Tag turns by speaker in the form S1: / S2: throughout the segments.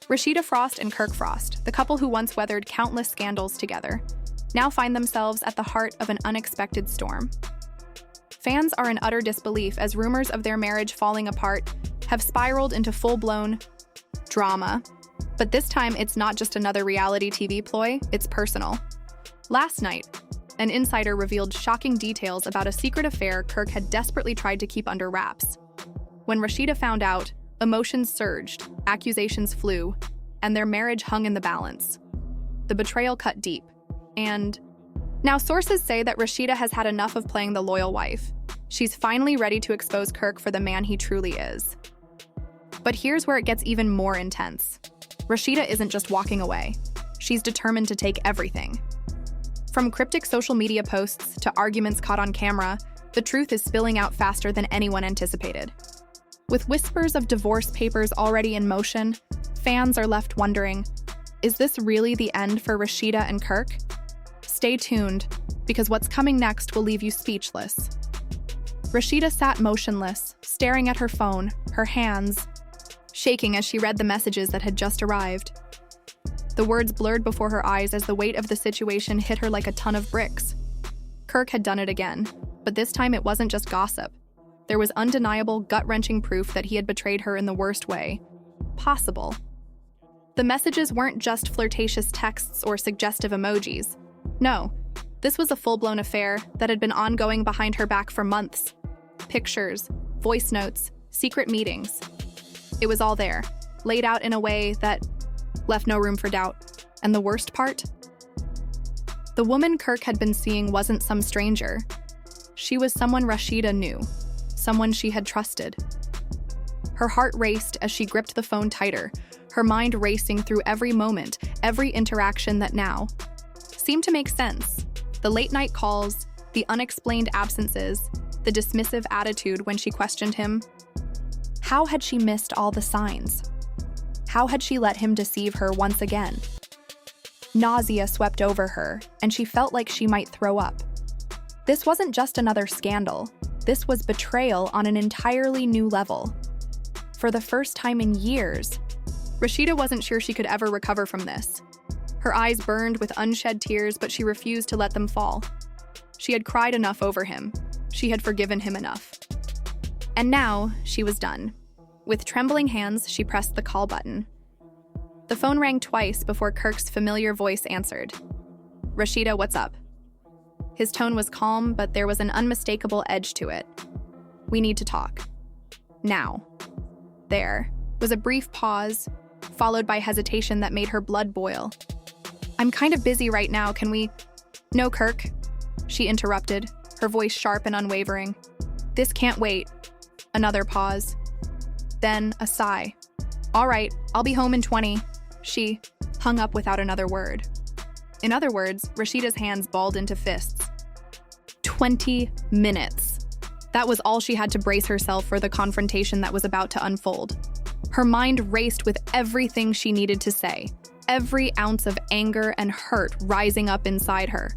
S1: Rasheeda Frost and Kirk Frost, the couple who once weathered countless scandals together, now find themselves at the heart of an unexpected storm. Fans are in utter disbelief as rumors of their marriage falling apart have spiraled into full-blown drama. But this time, it's not just another reality TV ploy, it's personal. Last night, an insider revealed shocking details about a secret affair Kirk had desperately tried to keep under wraps. When Rasheeda found out, emotions surged, accusations flew, and their marriage hung in the balance. The betrayal cut deep, and now sources say that Rasheeda has had enough of playing the loyal wife. She's finally ready to expose Kirk for the man he truly is. But here's where it gets even more intense. Rasheeda isn't just walking away. She's determined to take everything. From cryptic social media posts to arguments caught on camera, the truth is spilling out faster than anyone anticipated. With whispers of divorce papers already in motion, fans are left wondering, is this really the end for Rasheeda and Kirk? Stay tuned, because what's coming next will leave you speechless. Rasheeda sat motionless, staring at her phone, her hands shaking as she read the messages that had just arrived. The words blurred before her eyes as the weight of the situation hit her like a ton of bricks. Kirk had done it again, but this time it wasn't just gossip. There was undeniable, gut-wrenching proof that he had betrayed her in the worst way possible. The messages weren't just flirtatious texts or suggestive emojis. No, this was a full-blown affair that had been ongoing behind her back for months. Pictures, voice notes, secret meetings. It was all there, laid out in a way that left no room for doubt. And the worst part? The woman Kirk had been seeing wasn't some stranger. She was someone Rasheeda knew, someone she had trusted. Her heart raced as she gripped the phone tighter, her mind racing through every moment, every interaction that now seemed to make sense. The late-night calls, the unexplained absences, the dismissive attitude when she questioned him. How had she missed all the signs? How had she let him deceive her once again? Nausea swept over her, and she felt like she might throw up. This wasn't just another scandal. This was betrayal on an entirely new level. For the first time in years, Rasheeda wasn't sure she could ever recover from this. Her eyes burned with unshed tears, but she refused to let them fall. She had cried enough over him. She had forgiven him enough. And now, she was done. With trembling hands, she pressed the call button. The phone rang twice before Kirk's familiar voice answered. "Rasheeda, what's up?" His tone was calm, but there was an unmistakable edge to it. "We need to talk. Now." There was a brief pause, followed by hesitation that made her blood boil. "I'm kind of busy right now, can we—" "No, Kirk," she interrupted, her voice sharp and unwavering. "This can't wait." Another pause. Then a sigh. "All right, I'll be home in 20. She hung up without another word. In other words, Rasheeda's hands balled into fists. 20 minutes. That was all she had to brace herself for the confrontation that was about to unfold. Her mind raced with everything she needed to say, every ounce of anger and hurt rising up inside her.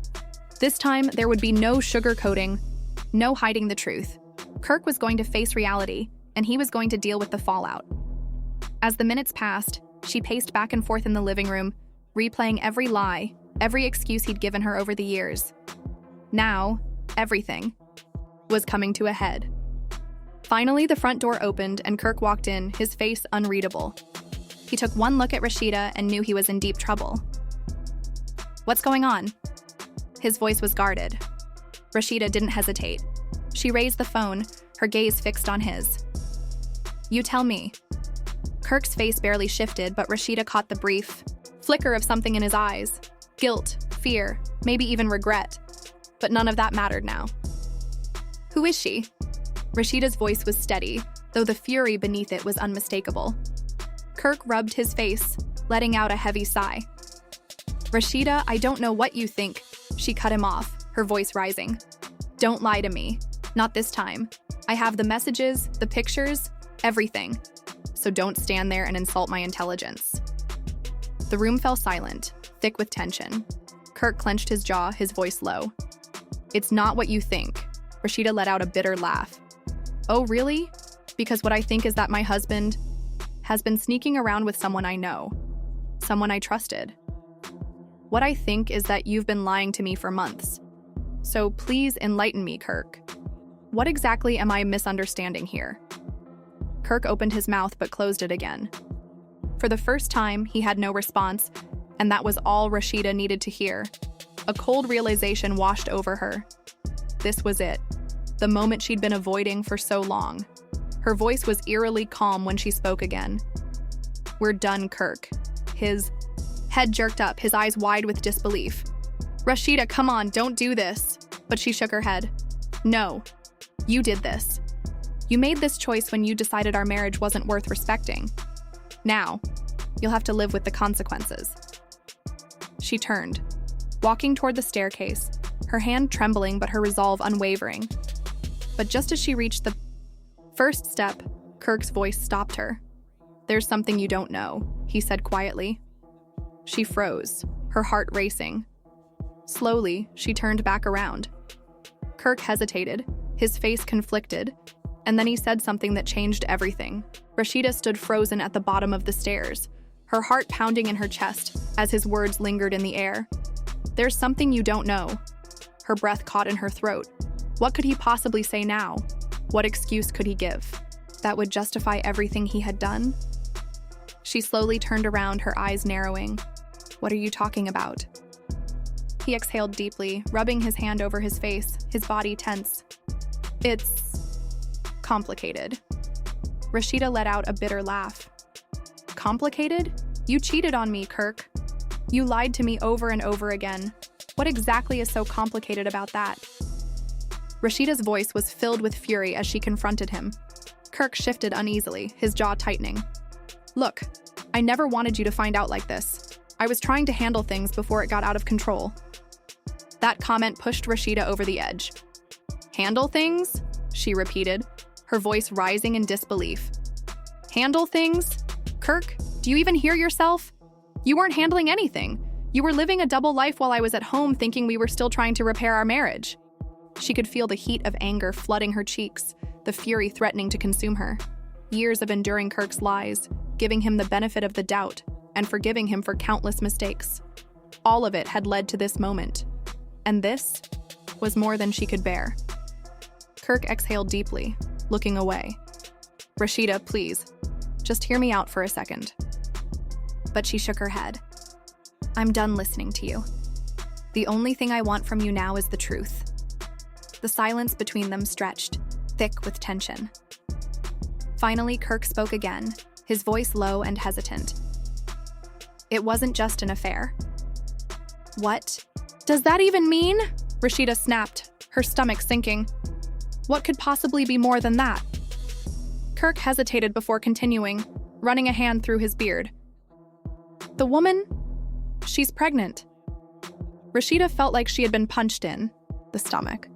S1: This time, there would be no sugarcoating, no hiding the truth. Kirk was going to face reality, and he was going to deal with the fallout. As the minutes passed, she paced back and forth in the living room, replaying every lie, every excuse he'd given her over the years. Now, everything was coming to a head. Finally, the front door opened and Kirk walked in, his face unreadable. He took one look at Rasheeda and knew he was in deep trouble. "What's going on?" His voice was guarded. Rasheeda didn't hesitate. She raised the phone, her gaze fixed on his. "You tell me." Kirk's face barely shifted, but Rasheeda caught the brief flicker of something in his eyes. Guilt, fear, maybe even regret. But none of that mattered now. "Who is she?" Rasheeda's voice was steady, though the fury beneath it was unmistakable. Kirk rubbed his face, letting out a heavy sigh. "Rasheeda, I don't know what you think." She cut him off, her voice rising. "Don't lie to me. Not this time. I have the messages, the pictures, everything. So don't stand there and insult my intelligence." The room fell silent, thick with tension. Kirk clenched his jaw, his voice low. "It's not what you think." Rasheeda let out a bitter laugh. "Oh, really? Because what I think is that my husband has been sneaking around with someone I know. someone I trusted. What I think is that you've been lying to me for months. So please enlighten me, Kirk. What exactly am I misunderstanding here? Kirk opened his mouth but closed it again. For the first time, he had no response, and that was all Rasheeda needed to hear. A cold realization washed over her. This was it, the moment she'd been avoiding for so long. Her voice was eerily calm when she spoke again. "We're done, Kirk." His head jerked up, his eyes wide with disbelief. "Rasheeda, come on, don't do this." But she shook her head. "No, you did this. You made this choice when you decided our marriage wasn't worth respecting. Now, you'll have to live with the consequences." She turned, walking toward the staircase, her hand trembling but her resolve unwavering. But just as she reached the first step, Kirk's voice stopped her. "There's something you don't know," he said quietly. She froze, her heart racing. Slowly, she turned back around. Kirk hesitated, his face conflicted, and then he said something that changed everything. Rasheeda stood frozen at the bottom of the stairs, her heart pounding in her chest as his words lingered in the air. "There's something you don't know." Her breath caught in her throat. What could he possibly say now? What excuse could he give that would justify everything he had done? She slowly turned around, her eyes narrowing. "What are you talking about?" He exhaled deeply, rubbing his hand over his face, his body tense. "It's complicated." Rasheeda let out a bitter laugh. "Complicated? You cheated on me, Kirk. You lied to me over and over again. What exactly is so complicated about that?" Rasheeda's voice was filled with fury as she confronted him. Kirk shifted uneasily, his jaw tightening. "Look, I never wanted you to find out like this. I was trying to handle things before it got out of control." That comment pushed Rasheeda over the edge. "Handle things?" she repeated, her voice rising in disbelief. "Handle things? Kirk, do you even hear yourself? You weren't handling anything. You were living a double life while I was at home thinking we were still trying to repair our marriage." She could feel the heat of anger flooding her cheeks, the fury threatening to consume her. Years of enduring Kirk's lies, giving him the benefit of the doubt, and forgiving him for countless mistakes. All of it had led to this moment. And this was more than she could bear. Kirk exhaled deeply, looking away. "Rasheeda, please, just hear me out for a second." But she shook her head. "I'm done listening to you. The only thing I want from you now is the truth." The silence between them stretched, thick with tension. Finally, Kirk spoke again, his voice low and hesitant. "It wasn't just an affair." "What does that even mean?" Rasheeda snapped, her stomach sinking. What could possibly be more than that? Kirk hesitated before continuing, running a hand through his beard. "The woman? She's pregnant." Rasheeda felt like she had been punched in the stomach.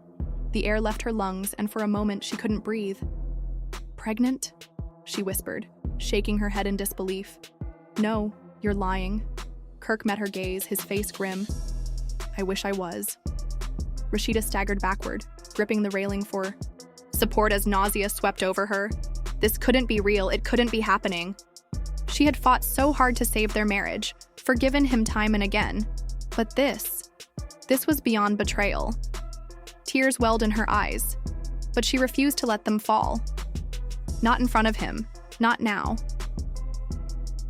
S1: The air left her lungs, and for a moment she couldn't breathe. "Pregnant?" she whispered, shaking her head in disbelief. "No, you're lying." Kirk met her gaze, his face grim. "I wish I was." Rasheeda staggered backward, gripping the railing for support as nausea swept over her. This couldn't be real, it couldn't be happening. She had fought so hard to save their marriage, forgiven him time and again. But this was beyond betrayal. Tears welled in her eyes, but she refused to let them fall. Not in front of him, not now.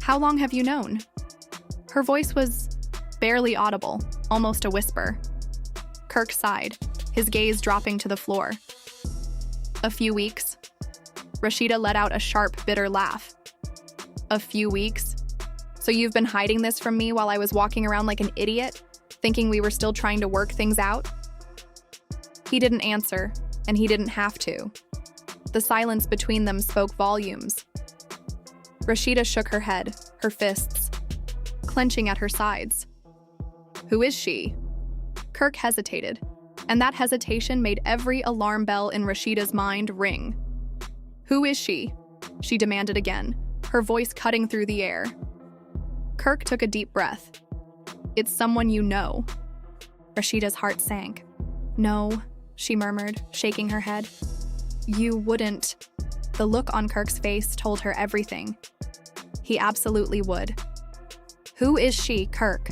S1: "How long have you known?" Her voice was barely audible, almost a whisper. Kirk sighed, his gaze dropping to the floor. "A few weeks." Rasheeda let out a sharp, bitter laugh. "A few weeks? So you've been hiding this from me while I was walking around like an idiot, thinking we were still trying to work things out?" He didn't answer, and he didn't have to. The silence between them spoke volumes. Rasheeda shook her head, her fists clenching at her sides. "Who is she?" Kirk hesitated, and that hesitation made every alarm bell in Rasheeda's mind ring. "Who is she?" she demanded again, her voice cutting through the air. Kirk took a deep breath. "It's someone you know." Rasheeda's heart sank. "No," she murmured, shaking her head. "You wouldn't." The look on Kirk's face told her everything. He absolutely would. Who is she, Kirk?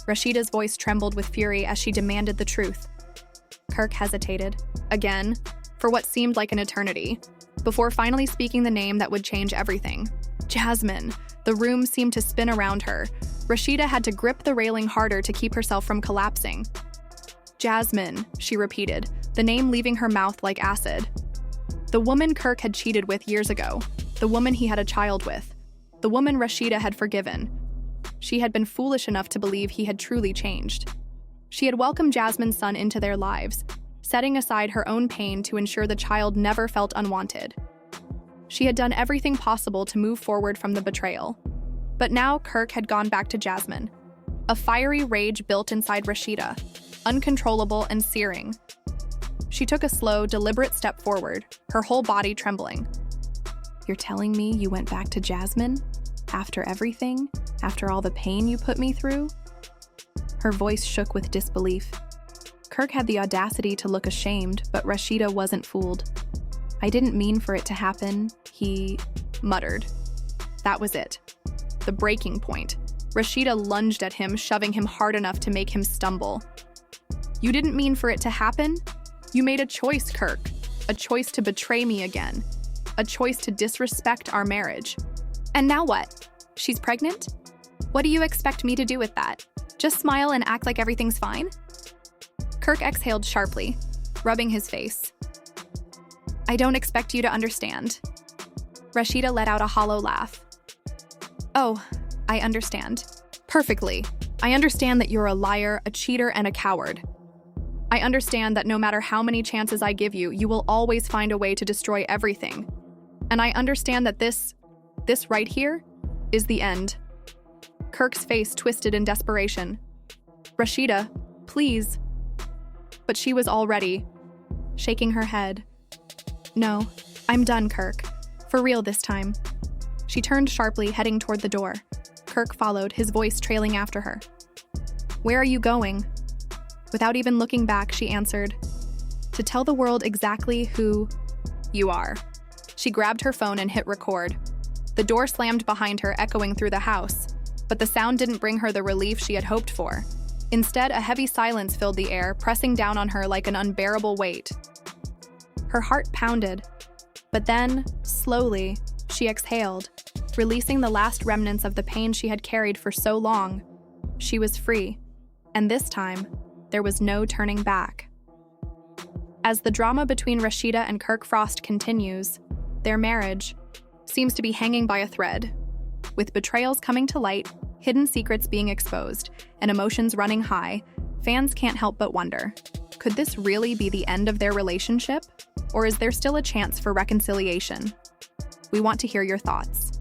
S1: Rasheeda's voice trembled with fury as she demanded the truth. Kirk hesitated, again, for what seemed like an eternity, before finally speaking the name that would change everything. Jasmine. The room seemed to spin around her. Rasheeda had to grip the railing harder to keep herself from collapsing. Jasmine, she repeated, the name leaving her mouth like acid. The woman Kirk had cheated with years ago. The woman he had a child with. The woman Rasheeda had forgiven. She had been foolish enough to believe he had truly changed. She had welcomed Jasmine's son into their lives, setting aside her own pain to ensure the child never felt unwanted. She had done everything possible to move forward from the betrayal. But now Kirk had gone back to Jasmine. A fiery rage built inside Rasheeda, uncontrollable and searing. She took a slow, deliberate step forward, her whole body trembling. You're telling me you went back to Jasmine? After everything? After all the pain you put me through? Her voice shook with disbelief. Kirk had the audacity to look ashamed, but Rasheeda wasn't fooled. I didn't mean for it to happen, he muttered. That was it. The breaking point. Rasheeda lunged at him, shoving him hard enough to make him stumble. You didn't mean for it to happen? You made a choice, Kirk. A choice to betray me again. A choice to disrespect our marriage. And now what? She's pregnant? What do you expect me to do with that? Just smile and act like everything's fine? Kirk exhaled sharply, rubbing his face. I don't expect you to understand. Rasheeda let out a hollow laugh. Oh, I understand. Perfectly. I understand that you're a liar, a cheater, and a coward. I understand that no matter how many chances I give you, you will always find a way to destroy everything. And I understand that this right here is the end. Kirk's face twisted in desperation. Rasheeda, please. But she was already shaking her head. No, I'm done, Kirk. For real this time. She turned sharply, heading toward the door. Kirk followed, his voice trailing after her. Where are you going? Without even looking back, she answered, to tell the world exactly who you are. She grabbed her phone and hit record. The door slammed behind her, echoing through the house, but the sound didn't bring her the relief she had hoped for. Instead, a heavy silence filled the air, pressing down on her like an unbearable weight. Her heart pounded, but then, slowly, she exhaled, releasing the last remnants of the pain she had carried for so long. She was free, and this time, there was no turning back. As the drama between Rasheeda and Kirk Frost continues, their marriage seems to be hanging by a thread. With betrayals coming to light, hidden secrets being exposed, and emotions running high, fans can't help but wonder, could this really be the end of their relationship? Or is there still a chance for reconciliation? We want to hear your thoughts.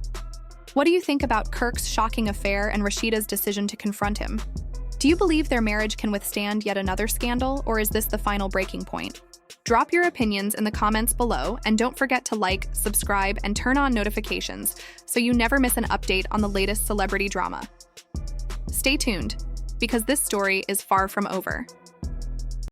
S1: What do you think about Kirk's shocking affair and Rasheeda's decision to confront him? Do you believe their marriage can withstand yet another scandal, or is this the final breaking point? Drop your opinions in the comments below, and don't forget to like, subscribe, and turn on notifications so you never miss an update on the latest celebrity drama. Stay tuned, because this story is far from over.